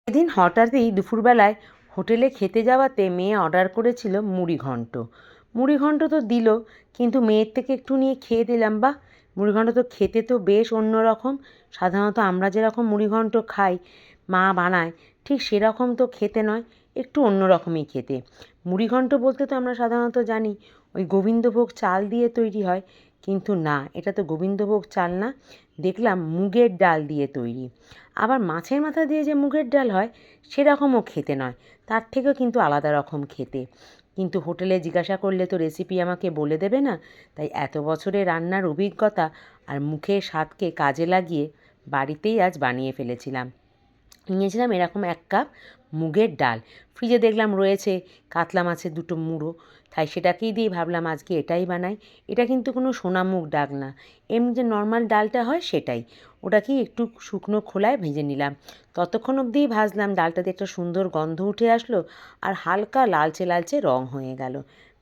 এদিন হঠাৎই দুপুরবেলায় হোটেলে খেতে যাওয়াতে মেয়ে অর্ডার করেছিল মুড়িঘণ্ট। মুড়িঘণ্ট তো দিল, কিন্তু মেয়ের থেকে একটু নিয়ে খেয়ে দিলাম। বা মুড়িঘণ্ট তো খেতে তো বেশ অন্যরকম। সাধারণত আমরা যেরকম মুড়িঘণ্ট খাই, মা বানায়, ঠিক সেরকম তো খেতে নয়, একটু অন্যরকমই খেতে। মুড়িঘণ্ট বলতে তো আমরা সাধারণত জানি ওই গোবিন্দভোগ চাল দিয়ে তৈরি হয়, কিন্তু না, এটা তো গোবিন্দভোগ চাল না, দেখলাম মুগের ডাল দিয়ে তৈরি। আবার মাছের মাথা দিয়ে যে মুগের ডাল হয় সেরকমও খেতে নয়, তার থেকেও কিন্তু আলাদা রকম খেতে। কিন্তু হোটেলে জিজ্ঞাসা করলে তো রেসিপি আমাকে বলে দেবে না, তাই এত বছরের রান্নার অভিজ্ঞতা আর মুখের স্বাদকে কাজে লাগিয়ে বাড়িতেই আজ বানিয়ে ফেলেছিলাম। নিয়েছিলাম এরকম 1 কাপ মুগের ডাল। ফ্রিজে দেখলাম রয়েছে কাতলা মাছের 2টো মুড়ো, তাই সেটাকেই দিয়ে ভাবলাম আজকে এটাই বানাই। এটা কিন্তু কোনো সোনা মুগ ডাল না, এমনি যে নর্মাল ডালটা হয় সেটাই। ওটাকেই একটু শুকনো খোলায় ভেজে নিলাম। ততক্ষণ অবধিই ভাজলাম, ডালটাতে একটা সুন্দর গন্ধ উঠে আসলো আর হালকা লালচে লালচে রং হয়ে গেল।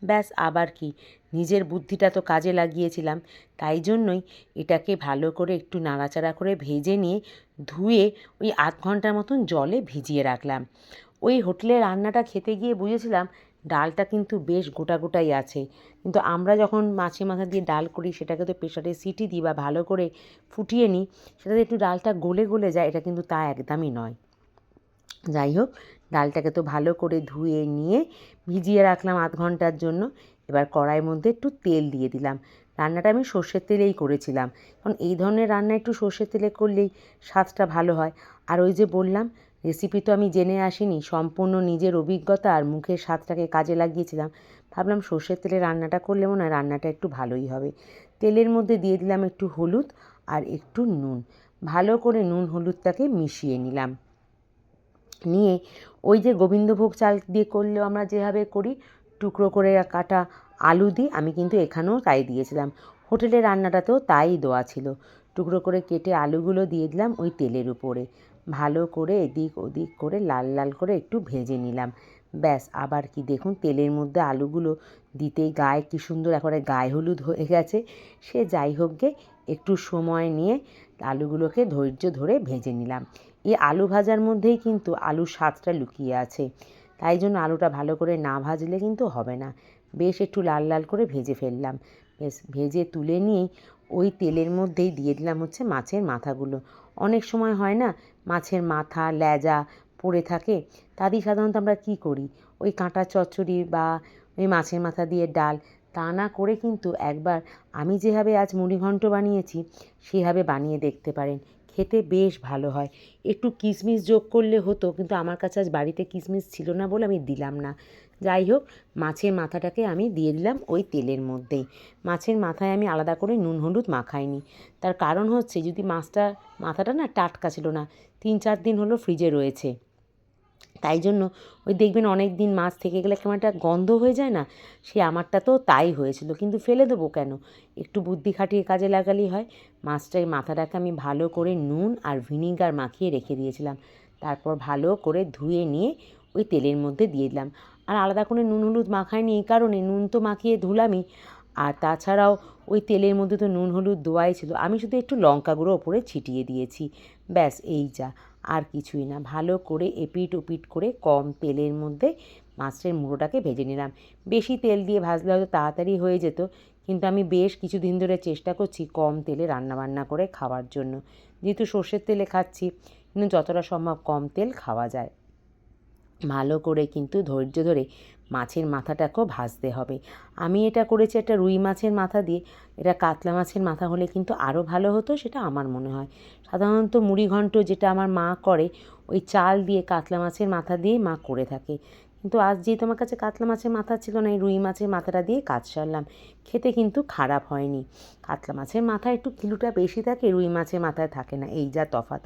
ব্যাস, আবার কি, নিজের বুদ্ধিটা তো কাজে লাগিয়েছিলাম। তাই জন্যই এটাকে ভালো করে একটু নাড়াচাড়া করে ভেজে নিয়ে ধুয়ে ওই 1/2 ঘণ্টার মতন জলে ভিজিয়ে রাখলাম। ওই হোটেলের রান্নাটা খেতে গিয়ে বুঝেছিলাম ডালটা কিন্তু বেশ গোটা গোটাই আছে, কিন্তু আমরা যখন মাছের মাথা দিয়ে ডাল করি সেটাকে তো প্রেশারে সিটি দিই বা ভালো করে ফুটিয়ে নিই, সেটাতে একটু ডালটা গলে গলে যায়, এটা কিন্তু তা একদমই নয়। যাই হোক, ডালটাকে তো ভালো করে ধুয়ে নিয়ে ভিজিয়ে রাখলাম 1/2 ঘণ্টার জন্য। এবার কড়াইয়ের মধ্যে একটু তেল দিয়ে দিলাম। রান্নাটা আমি সর্ষের তেলেই করেছিলাম, কারণ এই ধরনের রান্না একটু সর্ষের তেলে করলেই স্বাদটা ভালো হয়। আর ওই যে বললাম, রেসিপি তো আমি জেনে আসিনি, সম্পূর্ণ নিজের অভিজ্ঞতা আর মুখের স্বাদটাকে কাজে লাগিয়েছিলাম। ভাবলাম সর্ষের তেলে রান্নাটা করলে মনে হয় রান্নাটা একটু ভালোই হবে। তেলের মধ্যে দিয়ে দিলাম একটু হলুদ আর একটু নুন। ভালো করে নুন হলুদটাকে মিশিয়ে নিলাম। নিয়ে ওই যে গোবিন্দভোগ চাল দিয়ে করলেও আমরা যেভাবে করি, টুকরো করে কাটা আলু দিই, আমি কিন্তু এখানেও তাই দিয়েছিলাম। হোটেলের রান্নাটাতেও তাই দেওয়া ছিল। টুকরো করে কেটে আলুগুলো দিয়ে দিলাম ওই তেলের উপরে। ভালো করে এদিক ওদিক করে লাল লাল করে একটু ভেজে নিলাম। ব্যাস, আবার কি, দেখুন তেলের মধ্যে আলুগুলো দিতেই গায়ে কী সুন্দর একেবারে গায়ে হলুদ হয়ে গেছে। সে যাই হোক গে, একটু সময় নিয়ে আলুগুলোকে ধৈর্য ধরে ভেজে নিলাম। এই আলু ভাজার মধ্যেই কিন্তু আলুর স্বাদটা লুকিয়ে আছে, তাই জন্য আলুটা ভালো করে না ভাজলে কিন্তু হবে না। বেশ একটু লাল লাল করে ভেজে ফেললাম। বেশ ভেজে তুলে নিয়েই ওই তেলের মধ্যেই দিয়ে দিলাম হচ্ছে মাছের মাথাগুলো। অনেক সময় হয় না, মাছের মাথা লেজা পড়ে থাকে, তা দিয়ে সাধারণত আমরা কী করি, ওই কাঁটা চচ্চড়ি বা ওই মাছের মাথা দিয়ে ডাল, তা না করে কিন্তু একবার আমি যেভাবে আজ মুড়িঘণ্ট বানিয়েছি সেভাবে বানিয়ে দেখতে পারেন, খেতে বেশ ভালো হয়। একটু কিশমিশ যোগ করলে হতো, কিন্তু আমার কাছে আজ বাড়িতে কিশমিশ ছিল না বলে আমি দিলাম না। যাই হোক, মাছের মাথাটাকে আমি দিয়ে দিলাম ওই তেলের মধ্যেই। মাছের মাথায় আমি আলাদা করে নুন হলুদ মাখাইনি, তার কারণ হচ্ছে যদি মাথাটা না টাটকা ছিল না, 3-4 দিন হলো ফ্রিজে রয়েছে, তাই জন্য ওই দেখবেন অনেক দিন মাছ থেকে গেলে কেমন একটা গন্ধ হয়ে যায় না, সে আমারটা তো তাই হয়েছিল। কিন্তু ফেলে দেবো কেন, একটু বুদ্ধি খাটিয়ে কাজে লাগালেই হয়। মাথাটাকে আমি ভালো করে নুন আর ভিনিগার মাখিয়ে রেখে দিয়েছিলাম, তারপর ভালো করে ধুয়ে নিয়ে ওই তেলের মধ্যে দিয়ে দিলাম। আর আলাদা করে নুন হলুদ মাখাইনি এই কারণে, নুন তো মাখিয়ে ধুলামই, আর তাছাড়াও ওই তেলের মধ্যে তো নুন হলুদ দেওয়াই ছিল, আমি শুধু একটু লঙ্কা গুঁড়ো ওপরে ছিটিয়ে দিয়েছি। ব্যাস, এই যা, আর কিছুই না। ভালো করে এপিট ওপিট করে কম তেলের মধ্যে মাছের মুড়োটাকে ভেজে নিলাম। বেশি তেল দিয়ে ভাজলে হয়তো তাড়াতাড়ি হয়ে যেত, কিন্তু আমি বেশ কিছুদিন ধরে চেষ্টা করছি কম তেলে রান্নাবান্না করে খাওয়ার জন্য। যেহেতু সর্ষের তেলে খাচ্ছি, কিন্তু যতটা সম্ভব কম তেল খাওয়া যায়। ভালো করে কিন্তু ধৈর্য ধরে মাছের মাথাটাকেও ভাজতে হবে। আমি এটা করেছি একটা রুই মাছের মাথা দিয়ে, এটা কাতলা মাছের মাথা হলে কিন্তু আরও ভালো হতো, সেটা আমার মনে হয়। সাধারণত মুড়িঘণ্ট যেটা আমার মা করে, ওই চাল দিয়ে কাতলা মাছের মাথা দিয়েই মা করে থাকে। কিন্তু আজ যেহেতু আমার কাছে কাতলা মাছের মাথা ছিল না, এই রুই মাছের মাথাটা দিয়ে কাজ সারলাম। খেতে কিন্তু খারাপ হয়নি। কাতলা মাছের মাথায় একটু কিলুটা বেশি থাকে, রুই মাছের মাথায় থাকে না, এই যা তফাৎ।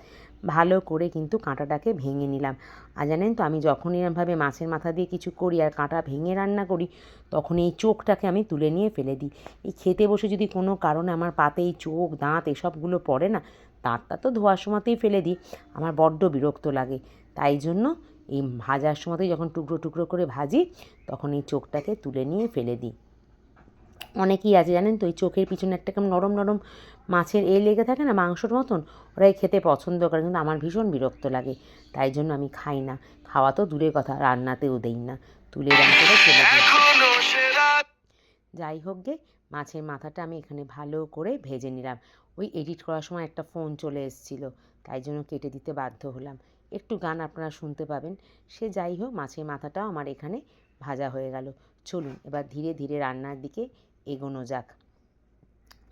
ভালো করে কিন্তু কাঁটাটাকে ভেঙে নিলাম। আর জানেন তো, আমি যখন এরমভাবে মাছের মাথা দিয়ে কিছু করি আর কাঁটা ভেঙে রান্না করি, তখন এই চোখটাকে আমি তুলে নিয়ে ফেলে দিই। এই খেতে বসে যদি কোনো কারণে আমার পাতে এই চোখ দাঁত এসবগুলো পড়ে না, দাঁতটা তো ধোয়ার সময়তেই ফেলে দিই, আমার বড্ড বিরক্ত লাগে। তাই জন্য এই ভাজার সময়তেই যখন টুকরো টুকরো করে ভাজি, তখন এই চোখটাকে তুলে নিয়ে ফেলে দিই। অনেকেই আছে জানেন তো, ওই চোখের পিছনে একটা কেমন নরম নরম মাছের লেগে থাকে না, মাংসর মতন, ওরাই খেতে পছন্দ করে, কিন্তু আমার ভীষণ বিরক্ত লাগে, তাই জন্য আমি খাই না। খাওয়া তো দূরের কথা, রান্নাতেও দেই না, তুলে রান করে ফেলে দিই। যাই হোক গে, মাছের মাথাটা আমি এখানে ভালো করে ভেজে নিলাম। ওই এডিট করার সময় একটা ফোন চলে এসেছিলো, তাই জন্য কেটে দিতে বাধ্য হলাম। একটু গান আপনারা শুনতে পাবেন। সে যাই হোক, মাছের মাথাটাও আমার এখানে ভাজা হয়ে গেল। চলুন এবার ধীরে ধীরে রান্নার দিকে এগোনো যাক।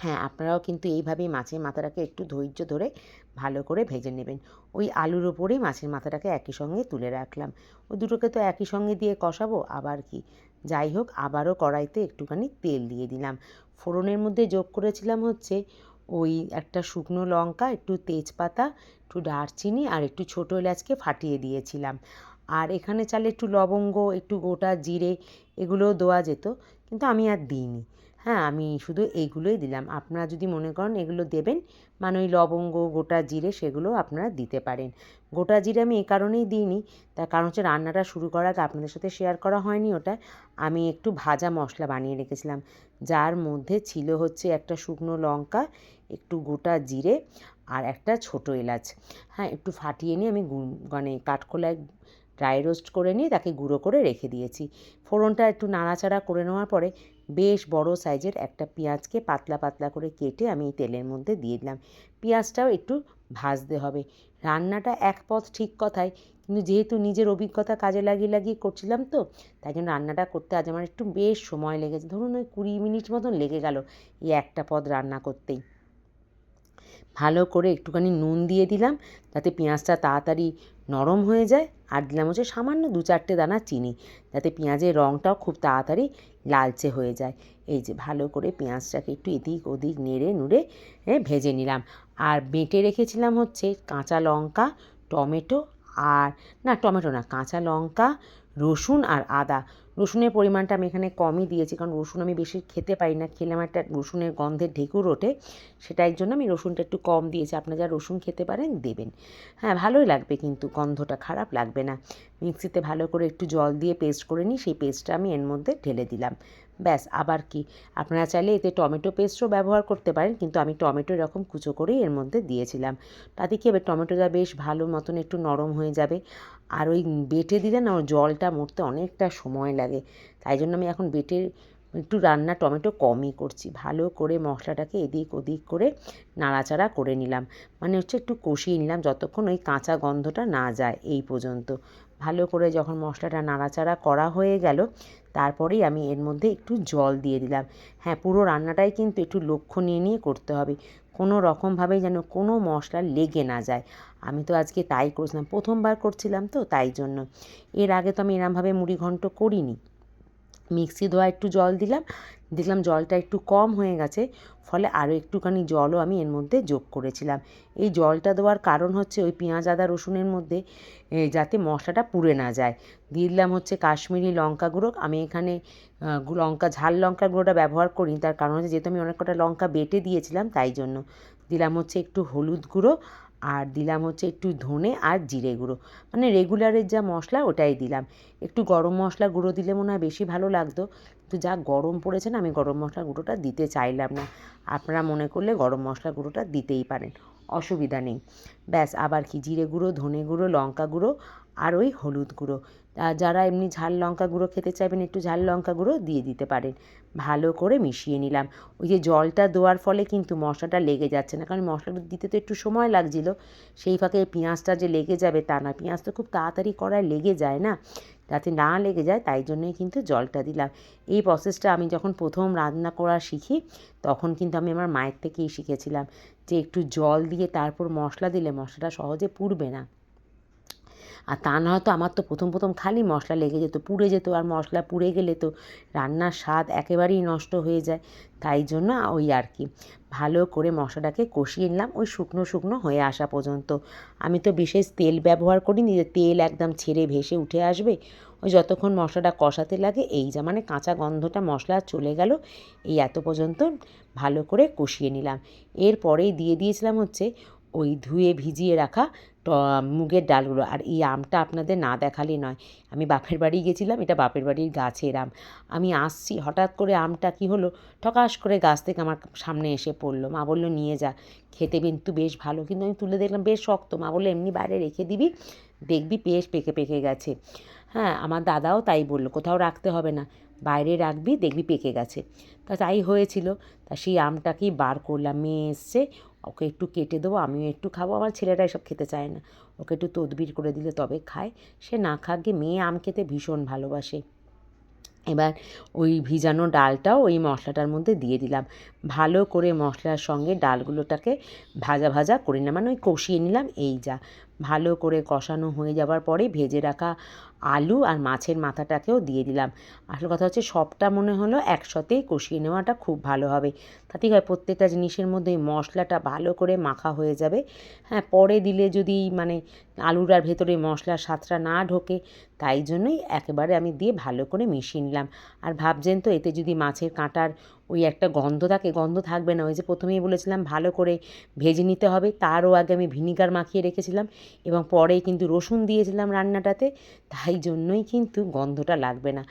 হ্যাঁ, আপনারাও কিন্তু এইভাবেই মাছের মাথাটাকে একটু ধৈর্য ধরে ভালো করে ভেজে নেবেন। ওই আলুর ওপরেই মাছের মাথাটাকে একই সঙ্গে তুলে রাখলাম। ওই দুটোকে তো একই সঙ্গে দিয়ে কষাবো, আবার কি। যাই হোক, আবারও কড়াইতে একটুখানি তেল দিয়ে দিলাম। ফোড়নের মধ্যে যোগ করেছিলাম হচ্ছে ওই একটা শুকনো লঙ্কা, একটু তেজপাতা, একটু দারচিনি আর একটু ছোটো এলাচকে ফাটিয়ে দিয়েছিলাম। আর এখানে চাইলে একটু লবঙ্গ, একটু গোটা জিরে এগুলোও দেওয়া যেত, কিন্তু আমি আর দিইনি। হ্যাঁ, আমি শুধু এইগুলোই দিলাম। আপনারা যদি মনে করেন এগুলো দেবেন, মানে ওই লবঙ্গ, গোটা জিরে, সেগুলো আপনারা দিতে পারেন। গোটা জিরে আমি এ কারণেই দিইনি, তার কারণ হচ্ছে রান্নাটা শুরু করার আগে আপনাদের সাথে শেয়ার করা হয়নি ওটা, আমি একটু ভাজা মশলা বানিয়ে রেখেছিলাম, যার মধ্যে ছিল হচ্ছে একটা শুকনো লঙ্কা, একটু গোটা জিরে আর একটা ছোটো এলাচ। হ্যাঁ, একটু ফাটিয়ে নিয়ে আমি মানে কাঠখোলায় ড্রাই রোস্ট করে নিয়ে তাকে গুঁড়ো করে রেখে দিয়েছি। ফোড়নটা একটু নাড়াচাড়া করে নেওয়ার পরে বেশ বড় সাইজের একটা পেঁয়াজকে পাতলা পাতলা করে কেটে আমি এই তেলের মধ্যে দিয়ে দিলাম। পেঁয়াজটাও একটু ভাজতে হবে। রান্নাটা এক পথ ঠিক কথাই, কিন্তু যেহেতু নিজের অভিজ্ঞতা কাজে লাগিয়ে লাগিয়ে করছিলাম তো, তাই জন্য রান্নাটা করতে আজ আমার একটু বেশ সময় লেগেছে। ধরুন ওই 20 মিনিট মতন লেগে গেল এই একটা পদ রান্না করতেই। ভালো করে একটুখানি নুন দিয়ে দিলাম যাতে পেঁয়াজটা তাড়াতাড়ি নরম হয়ে যায়, আর দিলাম হচ্ছে সামান্য 2-4টে দানা চিনি, যাতে পেঁয়াজের রঙটাও খুব তাড়াতাড়ি লালচে হয়ে যায়। এই যে ভালো করে পেঁয়াজটাকে একটু এদিক ওদিক নেড়ে নুড়ে ভেজে নিলাম। আর বেটে রেখেছিলাম হচ্ছে কাঁচা লঙ্কা, টমেটো, আর না টমেটো না, কাঁচা লঙ্কা, রসুন আর আদা। রসুনের পরিমাণটা আমি এখানে কমই দিয়েছি, কারণ রসুন আমি বেশি খেতে পারি না, খেলে আমার একটা রসুনের গন্ধের ঢেকুর ওঠে, সেটাই জন্য আমি রসুনটা একটু কম দিয়েছি। আপনারা যারা রসুন খেতে পারেন দেবেন। হ্যাঁ, ভালোই লাগবে, কিন্তু গন্ধটা খারাপ লাগবে না। মিক্সিতে ভালো করে একটু জল দিয়ে পেস্ট করে নিই, সেই পেস্টটা আমি এর মধ্যে ঢেলে দিলাম। ব্যাস, আবার কি, আপনারা চাইলে এতে টমেটো পেস্টও ব্যবহার করতে পারেন, কিন্তু আমি টমেটো এরকম কুচো করেই এর মধ্যে দিয়েছিলাম। তাতে কি হবে, টমেটোটা বেশ ভালো মতন একটু নরম হয়ে যাবে। আর ওই বেটে দিলে না, ওর জলটা মরতে অনেকটা সময় লাগে, তাই জন্য আমি এখন বেটে একটু রান্না টমেটো কমই করছি। ভালো করে মশলাটাকে এদিক ওদিক করে নাড়াচাড়া করে নিলাম, মানে হচ্ছে একটু কষিয়ে নিলাম যতক্ষণ ওই কাঁচা গন্ধটা না যায়, এই পর্যন্ত। ভালো করে যখন মশলাটা নাড়াচাড়া করা হয়ে গেল, তারপরেই আমি এর মধ্যে একটু জল দিয়ে দিলাম। হ্যাঁ, পুরো রান্নাটাই কিন্তু একটু লক্ষ্য নিয়ে নিয়ে করতে হবে, কোনো রকমভাবেই যেন কোনো মশলা লেগে না যায়। আমি তো আজকে তাই করছিলাম, প্রথমবার করছিলাম তো, তাই জন্য। এর আগে তো আমি এরমভাবে মুড়িঘণ্ট করিনি। মিক্সি ধোয়া একটু জল দিলাম, দেখলাম জলটা একটু কম হয়ে গেছে, ফলে আরও একটুখানি জলও আমি এর মধ্যে যোগ করেছিলাম। এই জলটা দেওয়ার কারণ হচ্ছে ওই পেঁয়াজ আদা রসুনের মধ্যে যাতে মশলাটা পুড়ে না যায়। দিয়ে দিলাম হচ্ছে কাশ্মীরি লঙ্কা গুঁড়ো। আমি এখানে ঝাল লঙ্কার গুঁড়োটা ব্যবহার করি, তার কারণ হচ্ছে যেহেতু আমি অনেক কটা লঙ্কা বেটে দিয়েছিলাম, তাই জন্য। দিলাম হচ্ছে একটু হলুদ গুঁড়ো, আর দিলাম হচ্ছে একটু ধনে আর জিরে গুঁড়ো, মানে রেগুলারের যা মশলা ওটাই দিলাম। একটু গরম মশলা গুঁড়ো দিলে মনে হয় বেশি ভালো লাগতো, কিন্তু যা গরম পড়েছে না, আমি গরম মশলা গুঁড়োটা দিতে চাইলাম না। আপনারা মনে করলে গরম মশলা গুঁড়োটা দিতেই পারেন, অসুবিধা নেই। ব্যাস, আবার কি, জিরে গুঁড়ো, ধনে গুঁড়ো, লঙ্কা গুঁড়ো আর ওই হলুদ গুঁড়ো। যারা এমনি ঝাল লঙ্কা গুঁড়ো খেতে চাইবেন, একটু ঝাল লঙ্কা গুঁড়ো দিয়ে দিতে পারেন। ভালো করে মিশিয়ে নিলাম। ওই যে জলটা দেওয়ার ফলে কিন্তু মশলাটা লেগে যাচ্ছে না, কারণ মশলাটা দিতে তো একটু সময় লাগছিল, সেই ফাঁকে পেঁয়াজটা যে লেগে যাবে তা না, পেঁয়াজ তো খুব তাড়াতাড়ি কড়ায় লেগে যায় না, যাতে না লেগে যায় তাই জন্যই কিন্তু জলটা দিলাম। এই প্রসেসটা আমি যখন প্রথম রান্না করা শিখি, তখন কিন্তু আমি আমার মায়ের থেকেই শিখেছিলাম, যে একটু জল দিয়ে তারপর মশলা দিলে মশলাটা সহজে পুড়বে না। আর তা না হয়তো আমার তো প্রথম প্রথম খালি মশলা লেগে যেত, পুড়ে যেত, আর মশলা পুড়ে গেলে তো রান্নার স্বাদ একেবারেই নষ্ট হয়ে যায়। তাই জন্য ওই আর কি, ভালো করে মশলাটাকে কষিয়ে নিলাম ওই শুকনো শুকনো হয়ে আসা পর্যন্ত। আমি তো বিশেষ তেল ব্যবহার করিনি, যে তেল একদম ছেড়ে ভেসে উঠে আসবে, ওই যতক্ষণ মশলাটা কষাতে লাগে, এই যা মানে কাঁচা গন্ধটা মশলা চলে গেল, এই এত পর্যন্ত ভালো করে কষিয়ে নিলাম। এরপরেই দিয়ে দিয়েছিলাম হচ্ছে ওই ধুয়ে ভিজিয়ে রাখা মুগের ডালগুলো। আর এই আমটা আপনাদের না দেখালে নয়, আমি বাপের বাড়ি গেছিলাম, এটা বাপের বাড়ির গাছের আম। আমি আসছি, হঠাৎ করে আমটা কি হলো, ঠকাস করে গাছ থেকে আমার সামনে এসে পড়লো। মা বলল নিয়ে যা, খেতে কিন্তু বেশ ভালো। কিন্তু আমি তুলে দেখলাম বেশ শক্ত। মা বললো এমনি বাইরে রেখে দিবি, দেখবি বেশ পেকে পেকে গেছে। হ্যাঁ, আমার দাদাও তাই বললো, কোথাও রাখতে হবে না, বাইরে রাখবি, দেখবি পেকে গেছে। তা তাই হয়েছিল। তা সেই আমটাকেই বার করলাম, মেয়ে এসছে, ওকে একটু কেটে দেবো, আমিও একটু খাবো। আমার ছেলেরা এসব খেতে চায় না, ওকে একটু তদবির করে দিলে তবে খায়। সে না খাক গে, মেয়ে আম খেতে ভীষণ ভালোবাসে। এবার ওই ভিজানো ডালটাও ওই মশলাটার মধ্যে দিয়ে দিলাম। ভালো করে মশলার সঙ্গে ডালগুলোটাকে ভাজা ভাজা করে নিলাম, মানে ওই কষিয়ে নিলাম। এই যা ভালো করে কষানো হয়ে যাবার পরে ভেজে রাখা আলু আর মাছের মাথাটাকেও দিয়ে দিলাম। আসল কথা হচ্ছে সবটা মনে হলো একসাথেই কষিয়ে নেওয়াটা খুব ভালো হবে। তাতেই হয় প্রত্যেকটা জিনিসের মধ্যে মশলাটা ভালো করে মাখা হয়ে যাবে। হ্যাঁ, পরে দিলে যদি মানে আলুটার ভেতরে মশলার স্বাদটা না ঢোকে, তাই জন্যই একেবারে আমি দিয়ে ভালো করে মিশিয়ে নিলাম। আর ভাবছেন তো এতে যদি মাছের কাঁটার ওই একটা গন্ধ থাকে, গন্ধ থাকবে না। ওই যে প্রথমেই বলেছিলাম ভালো করে ভেজে নিতে হবে, তারও আগে আমি ভিনিগার মাখিয়ে রেখেছিলাম এবং পরে কিন্তু রসুন দিয়েছিলাম রান্নাটাতে, তাই জন্যই কিন্তু গন্ধটা লাগবে না।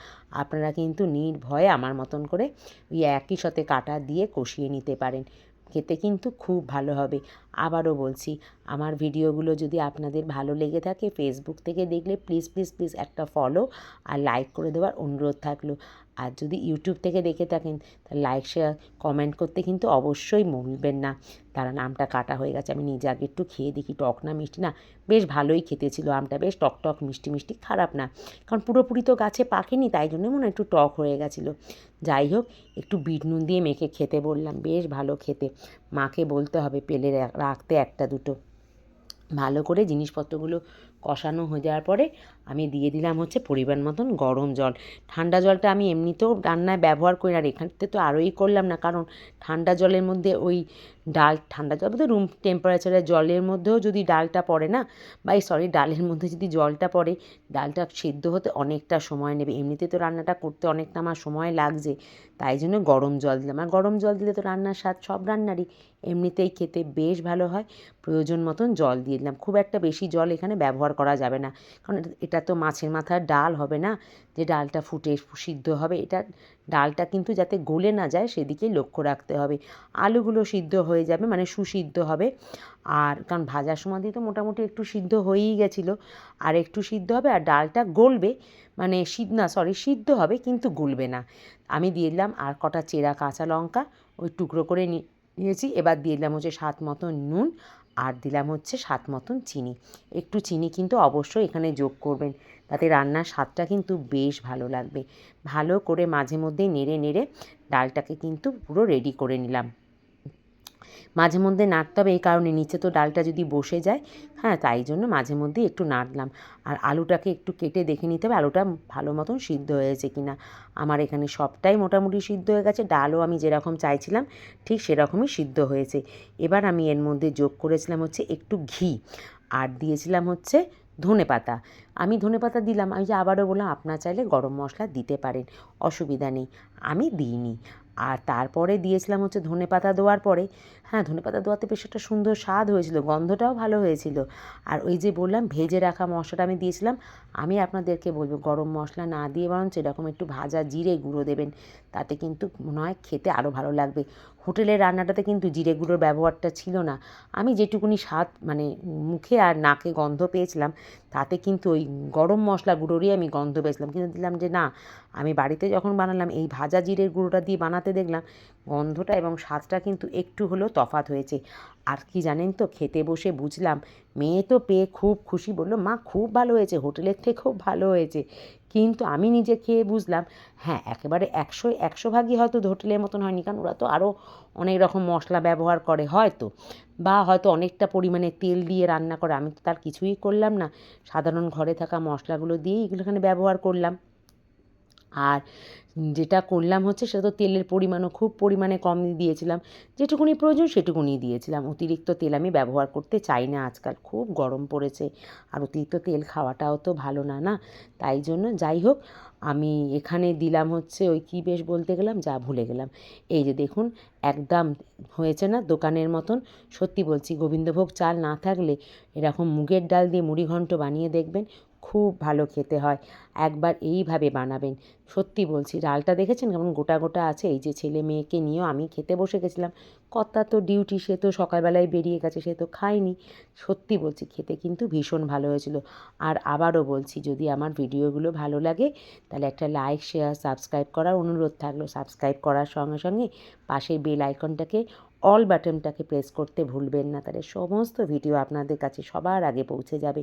আপনারা কিন্তু নির্ভয়ে আমার মতন করে ওই একই সাথে কাঁটা দিয়ে কষিয়ে নিতে পারেন, খেতে কিন্তু খুব ভালো হবে। আবারও বলছি, আমার ভিডিওগুলো যদি আপনাদের ভালো লেগে থাকে, ফেসবুক থেকে দেখলে প্লিজ প্লিজ প্লিজ একটা ফলো আর লাইক করে দেওয়ার অনুরোধ থাকলো। আর যদি ইউটিউব থেকে দেখে থাকেন, তাহলে লাইক শেয়ার কমেন্ট করতে কিন্তু অবশ্যই ভুলবেন না। তারা আমটা কাটা হয়ে গেছে, আমি নিজে আগে একটু খেয়ে দেখি টক না মিষ্টি না। বেশ ভালোই খেতে ছিল আমটা, বেশ টক টক মিষ্টি মিষ্টি, খারাপ না। কারণ পুরোপুরি তো গাছে পাকেনি, তাই জন্য মনে হয় একটু টক হয়ে গেছিলো। যাই হোক, একটু বিট নুন দিয়ে মেখে খেতে বললাম, বেশ ভালো খেতে। মাকে বলতে হবে পেলে রাখতে একটা দুটো। ভালো করে জিনিসপত্রগুলো কষানো হয়ে যাওয়ার পরে আমি দিয়ে দিলাম হচ্ছে পরিমাণ মতন গরম জল। ঠান্ডা জলটা আমি এমনিতেও রান্নায় ব্যবহার করি না, আর এখানতে তো আরোই করলাম না, কারণ ঠান্ডা জলের মধ্যে ওই ডাল, ঠান্ডা জল বলতে রুম টেম্পারেচারের জলের মধ্যেও যদি ডালটা পড়ে না, ডালের মধ্যে যদি জলটা পড়ে, ডালটা সেদ্ধ হতে অনেকটা সময় নেবে। এমনিতে তো রান্নাটা করতে অনেকটা আমার সময় লাগছে, তাই জন্য গরম জল দিলাম। আর গরম জল দিলে তো রান্নার স্বাদ সব রান্নারই এমনিতেই খেতে বেশ ভালো হয়। প্রয়োজন মতন জল দিয়ে দিলাম, খুব একটা বেশি জল এখানে ব্যবহার করা যাবে না, কারণ এটা তো মাছের মাথার ডাল হবে না যে ডালটা ফুটে সিদ্ধ হবে। এটা ডালটা কিন্তু যাতে গলে না যায় সেদিকেই লক্ষ্য রাখতে হবে। আলুগুলো সিদ্ধ হয়ে যাবে, মানে সুসিদ্ধ হবে। আর কারণ ভাজার সময় দিয়ে তো মোটামুটি একটু সিদ্ধ হয়েই গেছিলো, আর একটু সিদ্ধ হবে, আর ডালটা গলবে, মানে সিদ্ধ হবে কিন্তু গলবে না। আমি দিয়ে দিলাম আর কটা চেরা কাঁচা লঙ্কা, ওই টুকরো করে নিয়েছি। এবার দিয়ে দিলাম হচ্ছে স্বাদ মতন নুন, আর দিলাম হচ্ছে স্বাদ মতন চিনি। একটু চিনি কিন্তু অবশ্যই এখানে যোগ করবেন, তাতে রান্নার স্বাদটা কিন্তু বেশ ভালো লাগবে। ভালো করে মাঝে মধ্যে নেড়ে নেড়ে ডালটাকে কিন্তু পুরো রেডি করে নিলাম। মাঝে মধ্যে নাড়তে হবে এই কারণে, নিচে তো ডালটা যদি বসে যায়, হ্যাঁ, তাই জন্য মাঝে মধ্যেই একটু নাড়লাম। আর আলুটাকে একটু কেটে দেখে নিতে হবে আলুটা ভালো মতন সিদ্ধ হয়েছে কি না। আমার এখানে সবটাই মোটামুটি সিদ্ধ হয়ে গেছে, ডালও আমি যেরকম চাইছিলাম ঠিক সেরকমই সিদ্ধ হয়েছে। এবার আমি এর মধ্যে যোগ করেছিলাম হচ্ছে একটু ঘি, আর দিয়েছিলাম হচ্ছে ধনেপাতা। আমি ধনেপাতা দিলাম, আমি যে আবারও বললাম আপনারা চাইলে গরম মশলা দিতে পারেন, অসুবিধা নেই, আমি দিইনি। আর তারপরে দিয়েছিলাম হচ্ছে ধনেপাতা দেওয়ার পরে, হ্যাঁ, ধনেপাতা দেওয়াতে বেশ একটা সুন্দর স্বাদ হয়েছিল, গন্ধটাও ভালো হয়েছিল। আর ওই যে বললাম ভেজে রাখা মশলাটা আমি দিয়েছিলাম। আমি আপনাদেরকে বলবো গরম মশলা না দিয়ে বরঞ্চ এরকম একটু ভাজা জিরে গুঁড়ো দেবেন, তাতে কিন্তু মনে হয় খেতে আরও ভালো লাগবে। হোটেলের রান্নাটাতে কিন্তু জিরে গুঁড়োর ব্যবহারটা ছিল না। আমি যেটুকুনি স্বাদ মানে মুখে আর নাকে গন্ধ পেয়েছিলাম, তাতে কিন্তু ওই গরম মশলা গুঁড়োরই আমি গন্ধ পেয়েছিলাম। কিন্তু দিলাম যে না, আমি বাড়িতে যখন বানালাম এই ভাজা জিরের গুঁড়োটা দিয়ে বানাতে দেখলাম গন্ধটা এবং স্বাদটা কিন্তু একটু হলেও তফাৎ হয়েছে। আর কি জানেন তো, খেতে বসে বুঝলাম মেয়ে তো পেয়ে খুব খুশি, বলল মা খুব ভালো হয়েছে, হোটেলের থেকেও ভালো হয়েছে। কিন্তু আমি নিজে খেয়ে বুঝলাম হ্যাঁ, একেবারে 100 ভাগই হয়তো হোটেলের মতন হয়নি, কারণ ওরা তো আরও অনেক রকম মশলা ব্যবহার করে হয়তো, বা হয়তো অনেকটা পরিমাণে তেল দিয়ে রান্না করে। আমি তো তার কিছুই করলাম না, সাধারণ ঘরে থাকা মশলাগুলো দিয়েই এগুলো এখানে ব্যবহার করলাম। আর যেটা করলাম হচ্ছে সেটা তো তেলের পরিমাণও খুব পরিমাণে কম দিয়েছিলাম, যেটুকুনি প্রয়োজন সেটুকুনি দিয়েছিলাম। অতিরিক্ত তেল আমি ব্যবহার করতে চাই না, আজকাল খুব গরম পড়েছে, আর অতিরিক্ত তেল খাওয়াটাও তো ভালো না, না? তাই জন্য যাই হোক, আমি এখানে দিলাম হচ্ছে ওই কী বেশ বলতে গেলাম, যা ভুলে গেলাম। এই যে দেখুন, একদম হয়েছে না দোকানের মতন? সত্যি বলছি, গোবিন্দভোগ চাল না থাকলে এরকম মুগের ডাল দিয়ে মুড়িঘণ্ট বানিয়ে দেখবেন, খুব ভালো খেতে হয়। একবার এইভাবে বানাবেন। সত্যি বলছি, ডালটা দেখেছেন কেমন গোটা গোটা আছে? এই যে ছেলে মেয়েকে নিয়েও আমি খেতে বসে গেছিলাম, কর্তার তো ডিউটি, সে তো সকালবেলায় বেরিয়ে গেছে, সে তো খায়নি। সত্যি বলছি, খেতে কিন্তু ভীষণ ভালো হয়েছিল। আর আবারও বলছি, যদি আমার ভিডিওগুলো ভালো লাগে তাহলে একটা লাইক, শেয়ার, সাবস্ক্রাইব করার অনুরোধ থাকলো। সাবস্ক্রাইব করার সঙ্গে সঙ্গে পাশের বেল আইকনটাকে, অল বাটনটাকে প্রেস করতে ভুলবেন না, তাহলে সমস্ত ভিডিও আপনাদের কাছে সবার আগে পৌঁছে যাবে।